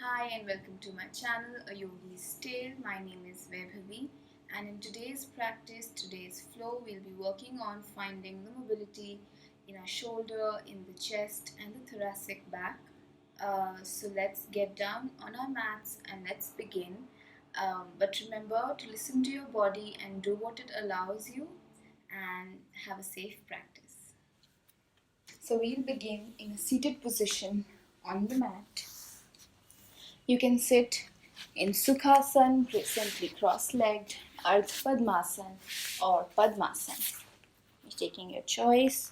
Hi and welcome to my channel, A Yogi's Tale. My name is Vaibhavi, and in today's flow, we'll be working on finding the mobility in our shoulder, in the chest, and the thoracic back. So let's get down on our mats and let's begin. But remember to listen to your body and do what it allows you, and have a safe practice. So we'll begin in a seated position on the mat. You can sit in Sukhasana, simply cross-legged, Ardha Padmasana or Padmasana. You're taking your choice,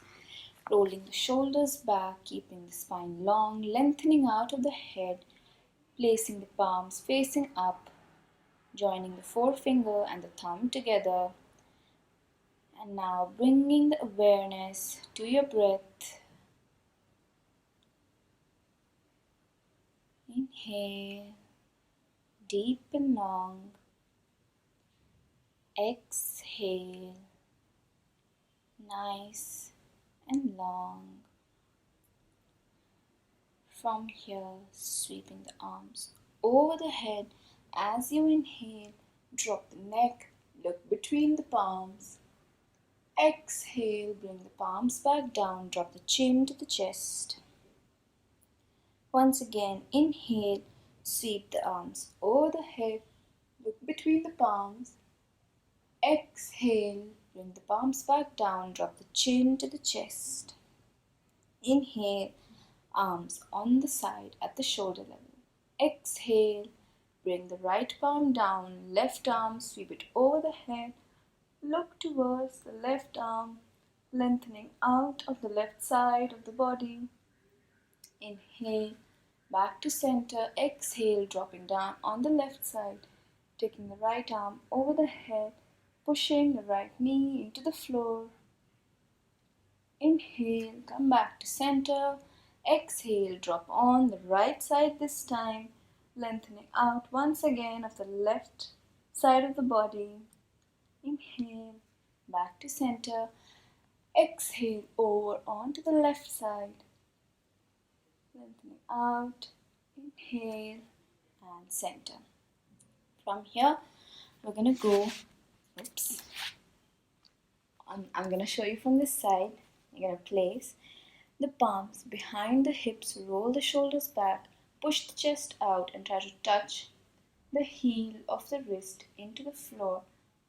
rolling the shoulders back, keeping the spine long, lengthening out of the head, placing the palms facing up, joining the forefinger and the thumb together. And now bringing the awareness to your breath. Inhale, deep and long. Exhale, nice and long. From here, sweeping the arms over the head. As you inhale, drop the neck, look between the palms. Exhale, bring the palms back down, drop the chin to the chest. Once again, inhale, sweep the arms over the head, look between the palms. Exhale, bring the palms back down, drop the chin to the chest. Inhale, arms on the side at the shoulder level. Exhale, bring the right palm down, left arm, sweep it over the head. Look towards the left arm, lengthening out of the left side of the body. Inhale, back to center. Exhale, dropping down on the left side, taking the right arm over the head, pushing the right knee into the floor. Inhale, come back to center. Exhale, drop on the right side this time, lengthening out once again of the left side of the body. Inhale, back to center. Exhale, over onto the left side, lengthening out. Inhale and center. From here, we're going to go, I'm going to show you from this side. You're going to place the palms behind the hips, roll the shoulders back, push the chest out and try to touch the heel of the wrist into the floor.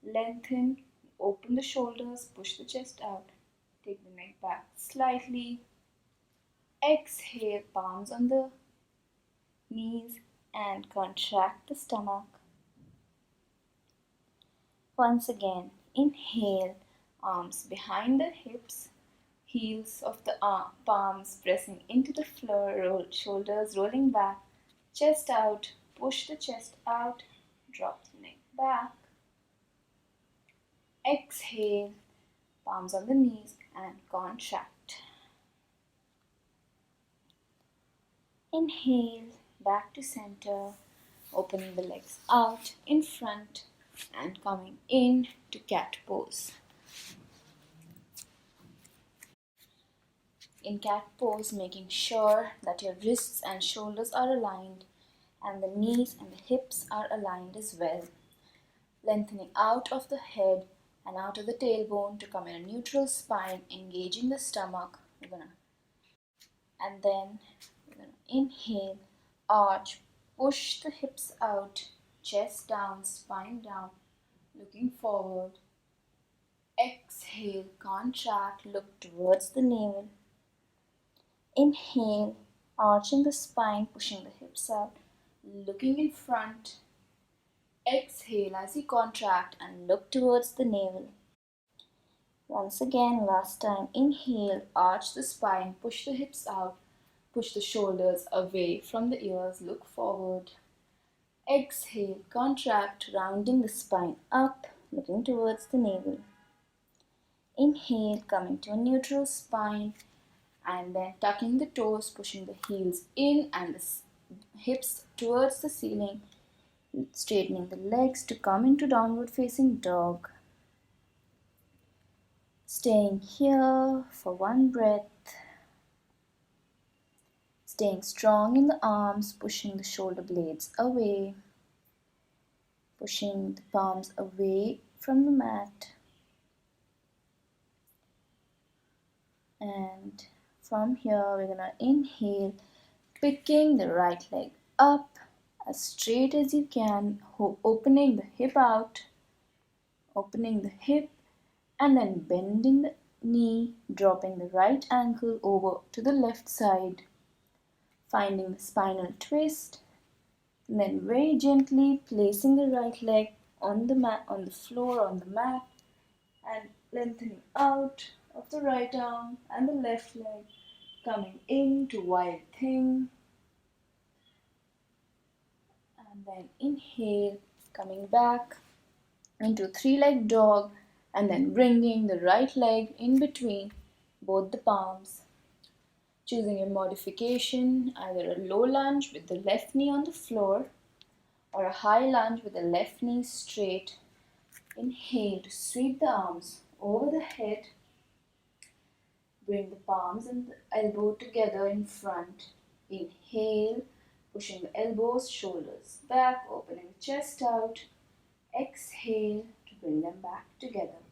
Lengthen, open the shoulders, push the chest out, take the neck back slightly. Exhale, palms on the knees and contract the stomach. Once again, inhale, arms behind the hips, heels of the palms pressing into the floor, shoulders rolling back, chest out, push the chest out, drop the neck back. Exhale, palms on the knees and contract. Inhale, back to center, opening the legs out in front and coming in to cat pose. In cat pose, making sure that your wrists and shoulders are aligned and the knees and the hips are aligned as well. Lengthening out of the head and out of the tailbone to come in a neutral spine, engaging the stomach. And then we're gonna inhale, arch, push the hips out, chest down, spine down, looking forward. Exhale, contract, look towards the navel. Inhale, arching the spine, pushing the hips out, looking in front. Exhale as you contract and look towards the navel. Once again, last time, inhale, arch the spine, push the hips out, push the shoulders away from the ears, look forward. Exhale, contract, rounding the spine up, looking towards the navel. Inhale, coming to a neutral spine, and then tucking the toes, pushing the heels in and the hips towards the ceiling, straightening the legs to come into downward facing dog. Staying here for one breath. Staying strong in the arms, pushing the shoulder blades away, pushing the palms away from the mat. And from here, we're gonna inhale, picking the right leg up as straight as you can, opening the hip out, opening the hip, and then bending the knee, dropping the right ankle over to the left side, finding the spinal twist, and then very gently placing the right leg on the mat, on the floor, on the mat, and lengthening out of the right arm and the left leg, coming into wild thing, and then inhale, coming back into three-legged dog, and then bringing the right leg in between both the palms. Choosing a modification, either a low lunge with the left knee on the floor or a high lunge with the left knee straight. Inhale to sweep the arms over the head. Bring the palms and the elbow together in front. Inhale, pushing the elbows, shoulders back, opening the chest out. Exhale to bring them back together.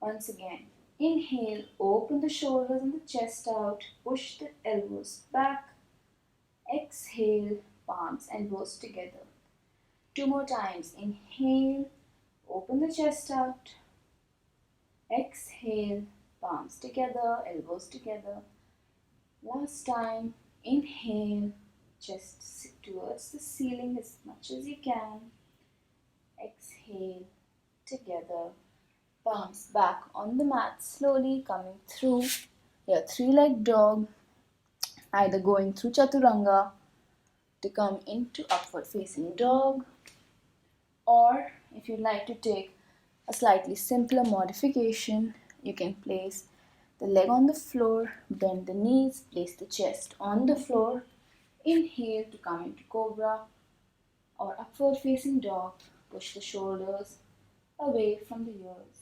Once again, inhale, open the shoulders and the chest out, push the elbows back. Exhale, palms, elbows together. Two more times. Inhale, open the chest out. Exhale, palms together, elbows together. Last time. Inhale, chest towards the ceiling as much as you can. Exhale, together. Palms back on the mat, slowly coming through your three-legged dog, either going through chaturanga to come into upward facing dog, or if you'd like to take a slightly simpler modification, you can place the leg on the floor, bend the knees, place the chest on the floor, inhale to come into cobra or upward facing dog, push the shoulders away from the ears.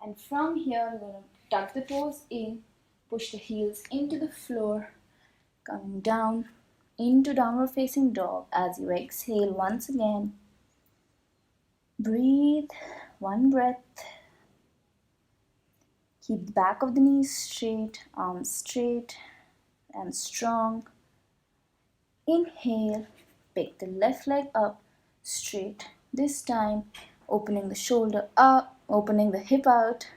And from here, we're going to tuck the toes in, push the heels into the floor, coming down into downward facing dog. As you exhale once again, breathe, one breath. Keep the back of the knees straight, arms straight and strong. Inhale, pick the left leg up straight. This time, opening the shoulder up, opening the hip out,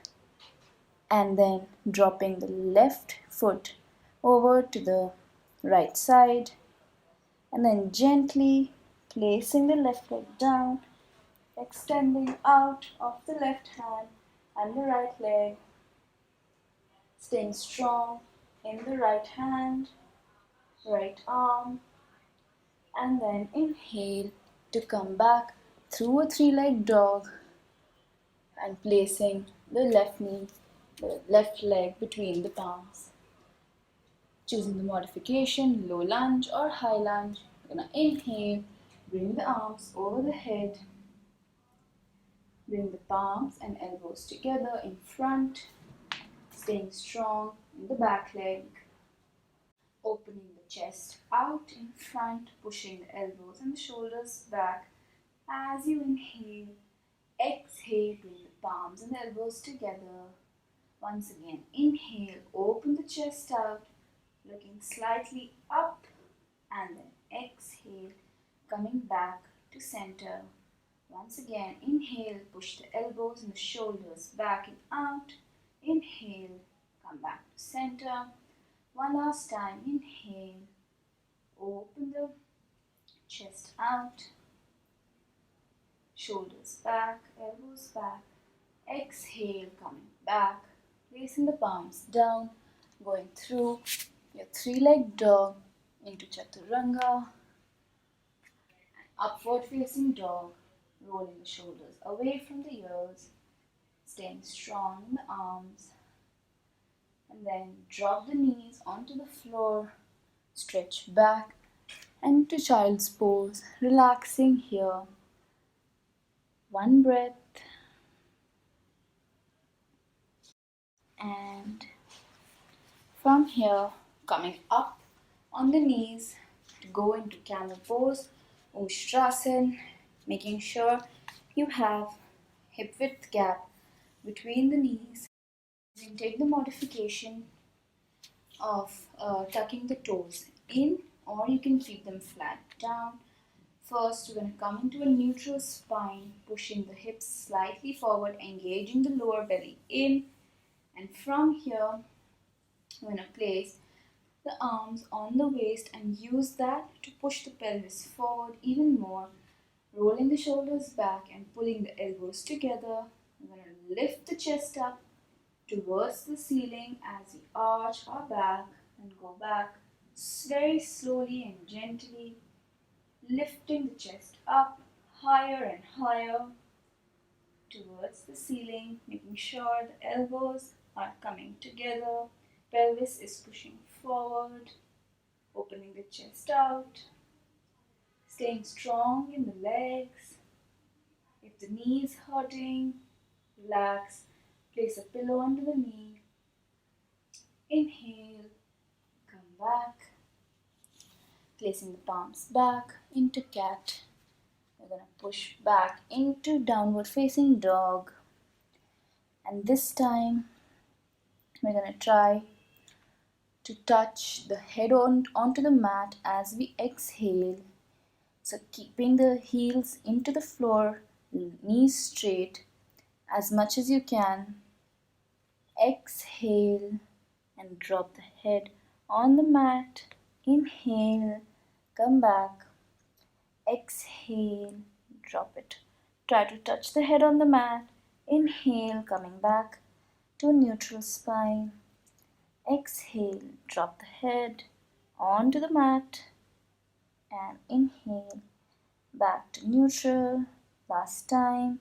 and then dropping the left foot over to the right side, and then gently placing the left leg down, extending out of the left hand and the right leg, staying strong in the right hand, right arm, and then inhale to come back through a three-legged dog and placing the left knee, the left leg between the palms. Choosing the modification, low lunge or high lunge. We're gonna inhale, bring the arms over the head, bring the palms and elbows together in front, staying strong in the back leg, opening the chest out in front, pushing the elbows and the shoulders back. As you inhale, exhale, bring the palms and elbows together. Once again, inhale, open the chest out, looking slightly up, and then exhale, coming back to center. Once again, inhale, push the elbows and the shoulders back and out. Inhale, come back to center. One last time, inhale, open the chest out, shoulders back, elbows back. Exhale, coming back, placing the palms down, going through your three-legged dog into chaturanga, upward facing dog, rolling the shoulders away from the ears, staying strong in the arms, and then drop the knees onto the floor, stretch back and to child's pose, relaxing here. One breath, and from here coming up on the knees to go into camel pose, Ustrasana, making sure you have hip width gap between the knees. You can take the modification of tucking the toes in, or you can keep them flat down. First, we're going to come into a neutral spine, pushing the hips slightly forward, engaging the lower belly in, and from here, we're going to place the arms on the waist and use that to push the pelvis forward even more, rolling the shoulders back and pulling the elbows together. We're going to lift the chest up towards the ceiling as we arch our back and go back very slowly and gently, lifting the chest up higher and higher towards the ceiling, making sure the elbows are coming together, pelvis is pushing forward, opening the chest out, staying strong in the legs. If the knee is hurting, relax, place a pillow under the knee. Inhale, come back, placing the palms back into cat. We're going to push back into downward facing dog. And this time, we're going to try to touch the head onto the mat as we exhale. So keeping the heels into the floor, knees straight as much as you can. Exhale and drop the head on the mat. Inhale, come back. Exhale, drop it. Try to touch the head on the mat. Inhale, coming back to a neutral spine. Exhale, drop the head onto the mat. And inhale, back to neutral. Last time.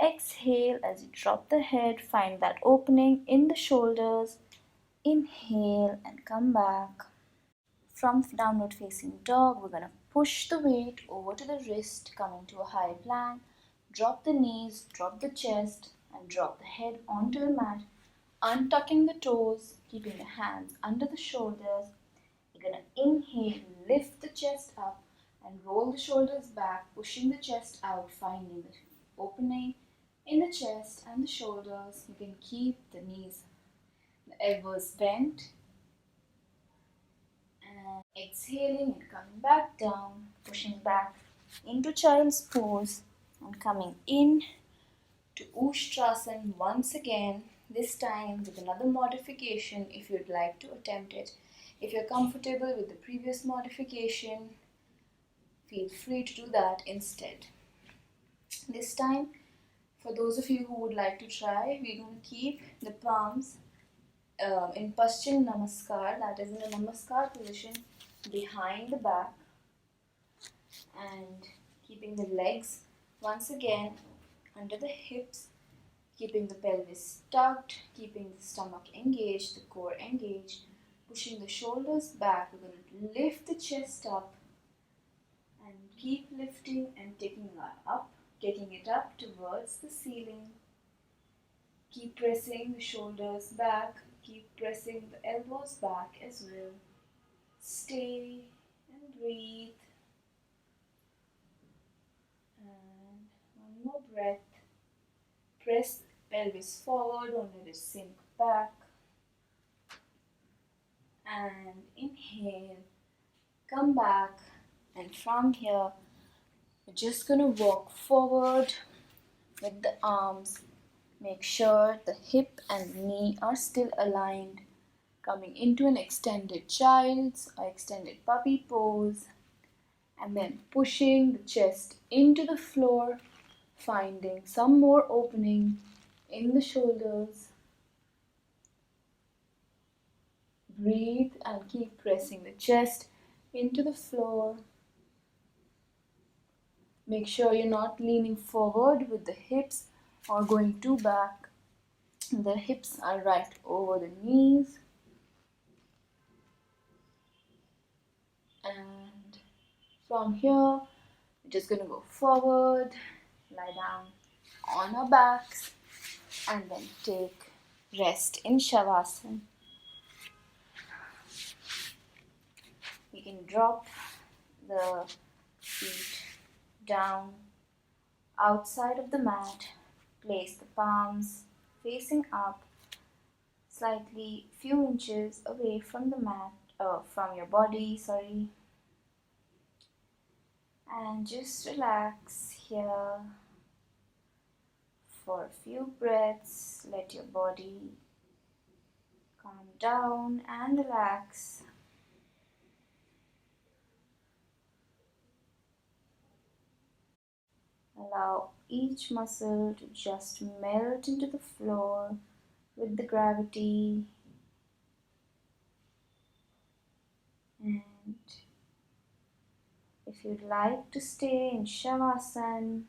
Exhale as you drop the head. Find that opening in the shoulders. Inhale and come back. From downward facing dog, we're going to push the weight over to the wrist, coming to a high plank. Drop the knees, drop the chest, and drop the head onto the mat. Untucking the toes, keeping the hands under the shoulders. You're going to inhale, lift the chest up, and roll the shoulders back, pushing the chest out, finding the opening in the chest and the shoulders. You can keep the knees, the elbows bent. And exhaling and coming back down, pushing back into child's pose and coming in to Ustrasana once again, this time with another modification if you'd like to attempt it. If you're comfortable with the previous modification, feel free to do that instead. This time, for those of you who would like to try, we're going to keep the palms in Paschim Namaskar, that is in a Namaskar position behind the back, and keeping the legs once again under the hips, keeping the pelvis tucked, keeping the stomach engaged, the core engaged, pushing the shoulders back. We're going to lift the chest up and keep lifting and taking it up towards the ceiling. Keep pressing the shoulders back, keep pressing the elbows back as well. Stay and breathe. And one more breath. Press the pelvis forward, don't let it sink back. And inhale, come back, and from here, we're just going to walk forward with the arms. Make sure the hip and knee are still aligned. Coming into an extended child's or extended puppy pose. And then pushing the chest into the floor, finding some more opening in the shoulders. Breathe and keep pressing the chest into the floor. Make sure you're not leaning forward with the hips or going too back. The hips are right over the knees. And from here, we're just going to go forward, lie down on our backs, and then take rest in Shavasana. can drop the feet down outside of the mat. Place the palms facing up, slightly few inches away from the mat, from your body, sorry. And just relax here for a few breaths. Let your body calm down and relax. Allow each muscle to just melt into the floor with the gravity. And if you'd like to stay in Shavasana,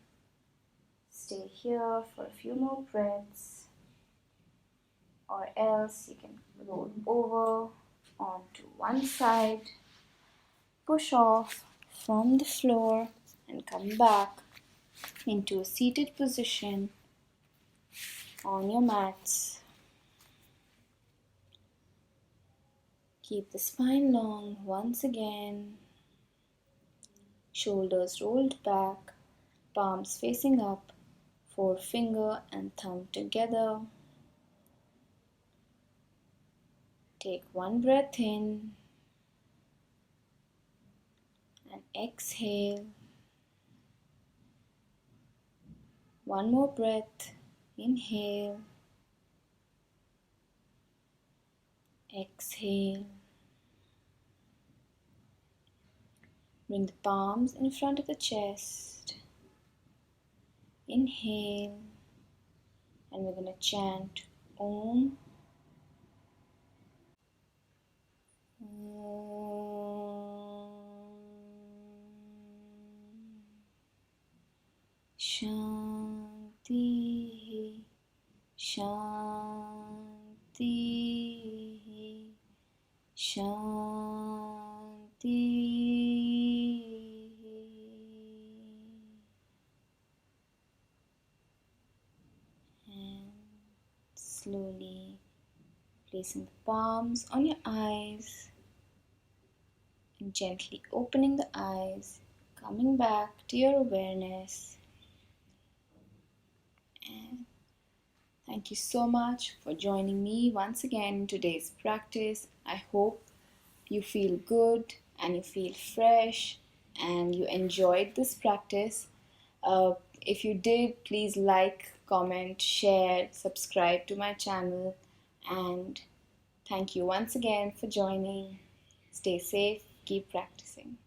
stay here for a few more breaths, or else you can roll over onto one side, push off from the floor and come back into a seated position on your mats. Keep the spine long once again. Shoulders rolled back, palms facing up, forefinger and thumb together. Take one breath in and exhale. One more breath. Inhale. Exhale. Bring the palms in front of the chest. Inhale. And we're going to chant Om. Shanti, Shanti, Shanti. And slowly placing the palms on your eyes and gently opening the eyes, coming back to your awareness. And thank you so much for joining me once again in today's practice. I hope you feel good and you feel fresh and you enjoyed this practice. If you did, please like, comment, share, subscribe to my channel, and thank you once again for joining. Stay safe, keep practicing.